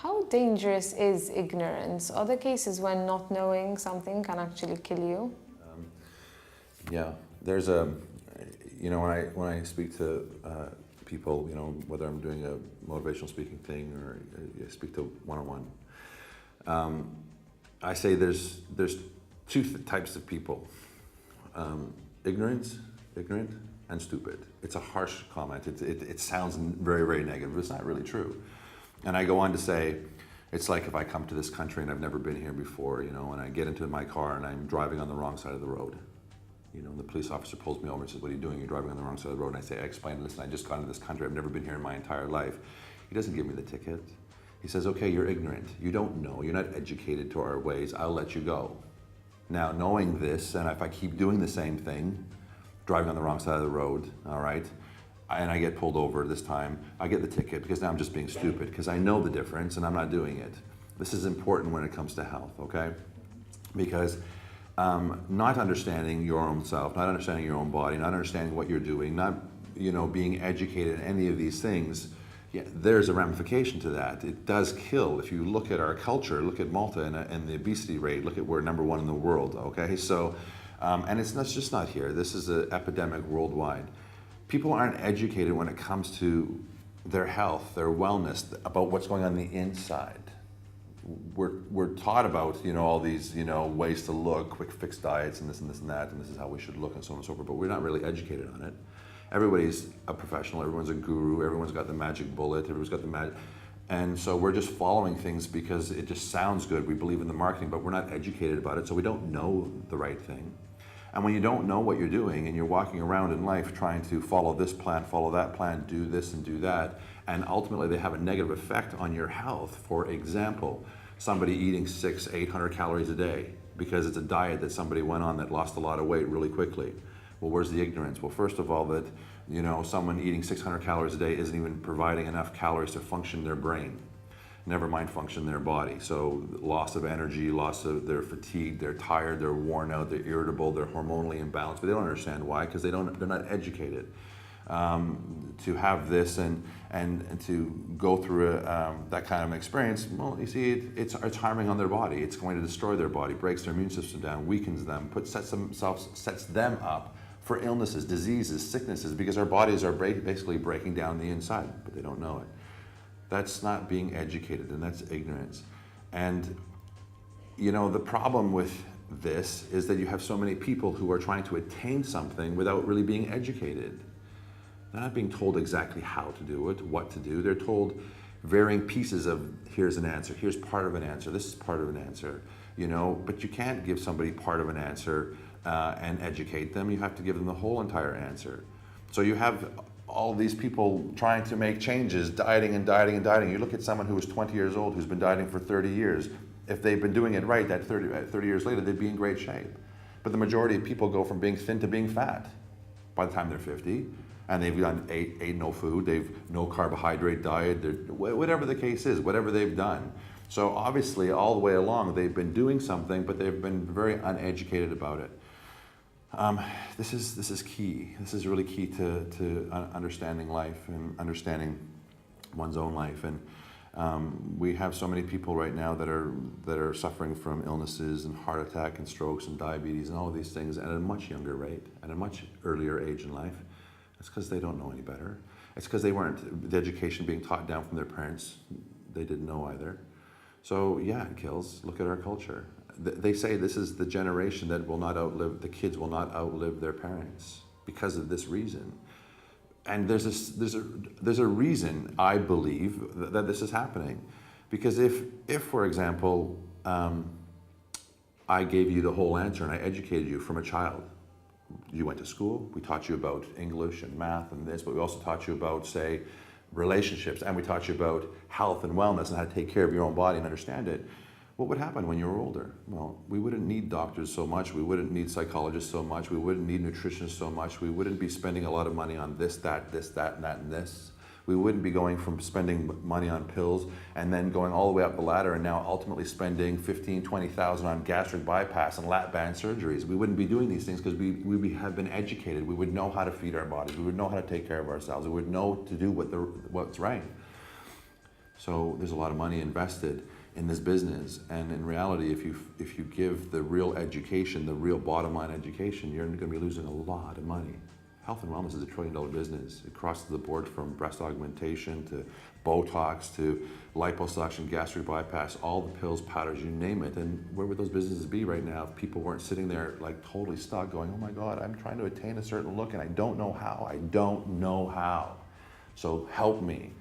How dangerous is ignorance? Are there cases when not knowing something can actually kill you? Yeah, there's a, when I speak to people, whether I'm doing a motivational speaking thing or I speak to one-on-one, I say there's two types of people, ignorant, and stupid. It's a harsh comment. It sounds very, very negative, but it's not really true. And I go on to say, it's like if I come to this country and I've never been here before, and I get into my car and I'm driving on the wrong side of the road. The police officer pulls me over and says, "What are you doing? You're driving on the wrong side of the road." And I explain, "Listen, I just got into this country. I've never been here in my entire life." He doesn't give me the ticket. He says, "Okay, you're ignorant. You don't know. You're not educated to our ways. I'll let you go." Now, knowing this, and if I keep doing the same thing, driving on the wrong side of the road, all right, and I get pulled over this time, I get the ticket because now I'm just being stupid because I know the difference and I'm not doing it. This is important when it comes to health, okay? Because not understanding your own self, not understanding your own body, not understanding what you're doing, not being educated in any of these things, yeah, there's a ramification to that. It does kill. If you look at our culture, look at Malta and the obesity rate, look at we're #1 in the world, okay? So, and it's just not here. This is an epidemic worldwide. People aren't educated when it comes to their health, their wellness, about what's going on the inside. We're taught about all these ways to look, quick fix diets and this and this and that, and this is how we should look and so on and so forth, but we're not really educated on it. Everybody's a professional, everyone's a guru, everyone's got the magic bullet, everyone's got the magic, and so we're just following things because it just sounds good. We believe in the marketing, but we're not educated about it, so we don't know the right thing. And when you don't know what you're doing and you're walking around in life trying to follow this plan, follow that plan, do this and do that, and ultimately they have a negative effect on your health. For example, somebody eating 600-800 calories a day because it's a diet that somebody went on that lost a lot of weight really quickly. Well, where's the ignorance? Well, first of all, that someone eating 600 calories a day isn't even providing enough calories to function their brain. Never mind function their body. So loss of energy, they're fatigued, they're tired, they're worn out, they're irritable, they're hormonally imbalanced, but they don't understand why because they're not educated. To have this and to go through that kind of experience, well, you see, it's harming on their body. It's going to destroy their body, breaks their immune system down, weakens them, sets them up for illnesses, diseases, sicknesses, because our bodies are basically breaking down the inside, but they don't know it. That's not being educated, and that's ignorance. And the problem with this is that you have so many people who are trying to attain something without really being educated. They're not being told exactly how to do it, what to do. They're told varying pieces of, here's an answer, here's part of an answer, this is part of an answer, but you can't give somebody part of an answer and educate them. You have to give them the whole entire answer. So you have all these people trying to make changes, dieting and dieting and dieting. You look at someone who is 20 years old who's been dieting for 30 years. If they've been doing it right, that 30 years later, they'd be in great shape. But the majority of people go from being thin to being fat by the time they're 50. And they've done ate no food, they've no carbohydrate diet, whatever the case is, whatever they've done. So obviously all the way along they've been doing something, but they've been very uneducated about it. This is key. This is really key to understanding life and understanding one's own life. And we have so many people right now that are suffering from illnesses and heart attack and strokes and diabetes and all of these things at a much younger rate, at a much earlier age in life. It's because they don't know any better. It's because they weren't, the education being taught down from their parents, they didn't know either. So yeah, it kills. Look at our culture. They say this is the generation that will not outlive, the kids will not outlive their parents because of this reason. And there's a reason, I believe, that this is happening. Because if for example, I gave you the whole answer and I educated you from a child, you went to school, we taught you about English and math and this, but we also taught you about, say, relationships, and we taught you about health and wellness and how to take care of your own body and understand it. What would happen when you were older? Well, we wouldn't need doctors so much, we wouldn't need psychologists so much, we wouldn't need nutritionists so much, we wouldn't be spending a lot of money on this, that, and that, and this. We wouldn't be going from spending money on pills and then going all the way up the ladder and now ultimately spending $15,000, $20,000 on gastric bypass and lap band surgeries. We wouldn't be doing these things because we have been educated. We would know how to feed our bodies. We would know how to take care of ourselves. We would know to do what's right. So there's a lot of money invested in this business, and in reality, if you give the real education, the real bottom line education, you're going to be losing a lot of money. Health and wellness is a $1 trillion business across the board, from breast augmentation to Botox to liposuction, gastric bypass, all the pills, powders, you name it. And where would those businesses be right now if people weren't sitting there like totally stuck going, oh my God, I'm trying to attain a certain look and I don't know how. I don't know how. So help me.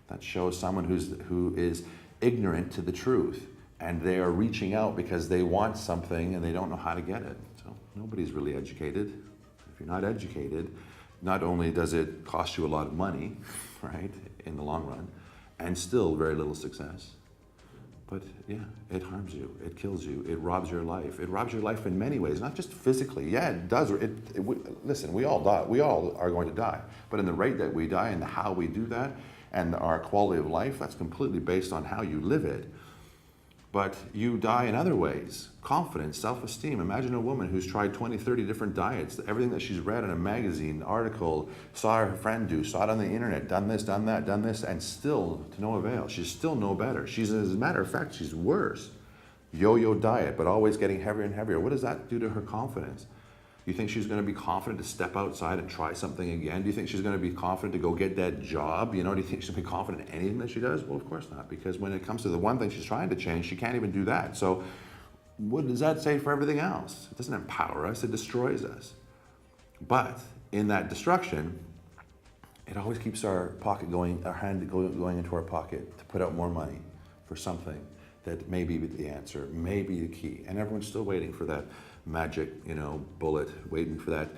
That shows someone who is ignorant to the truth, and they are reaching out because they want something and they don't know how to get it. So nobody's really educated. If you're not educated, not only does it cost you a lot of money, right, in the long run, and still very little success, but yeah, it harms you, it kills you, it robs your life. It robs your life in many ways, not just physically. Yeah, it does. Listen, we all die. We all are going to die. But in the rate that we die and how we do that and our quality of life, that's completely based on how you live it. But you die in other ways. Confidence, self-esteem. Imagine a woman who's tried 20, 30 different diets, everything that she's read in a magazine, article, saw her friend do, saw it on the internet, done this, done that, done this, and still to no avail. She's still no better. As a matter of fact, she's worse. Yo-yo diet, but always getting heavier and heavier. What does that do to her confidence? You think she's going to be confident to step outside and try something again? Do you think she's going to be confident to go get that job? Do you think she's going to be confident in anything that she does? Well, of course not, because when it comes to the one thing she's trying to change, she can't even do that. So what does that say for everything else? It doesn't empower us, it destroys us. But in that destruction, it always keeps our hand going into our pocket to put out more money for something that may be the answer, may be the key. And everyone's still waiting for that magic, bullet, waiting for that,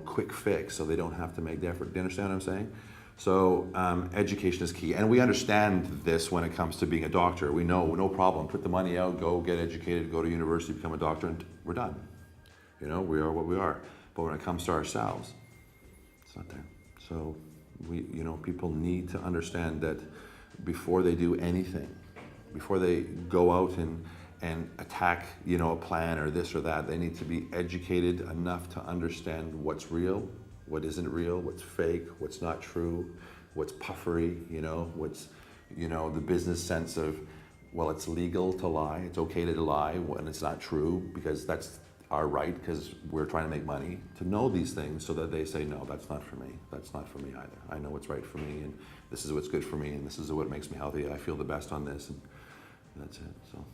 quick fix so they don't have to make the effort. Do you understand what I'm saying? So education is key. And we understand this when it comes to being a doctor. We know, no problem, put the money out, go get educated, go to university, become a doctor, and we're done. We are what we are. But when it comes to ourselves, it's not there. So people need to understand that before they do anything, before they go out and attack, a plan or this or that, they need to be educated enough to understand what's real, what isn't real, what's fake, what's not true, what's puffery, what's, the business sense of, well, it's legal to lie, it's okay to lie when it's not true, because that's our right, because we're trying to make money, to know these things so that they say, no, that's not for me. That's not for me either. I know what's right for me, and this is what's good for me, and this is what makes me healthy. I feel the best on this, and that's it. So.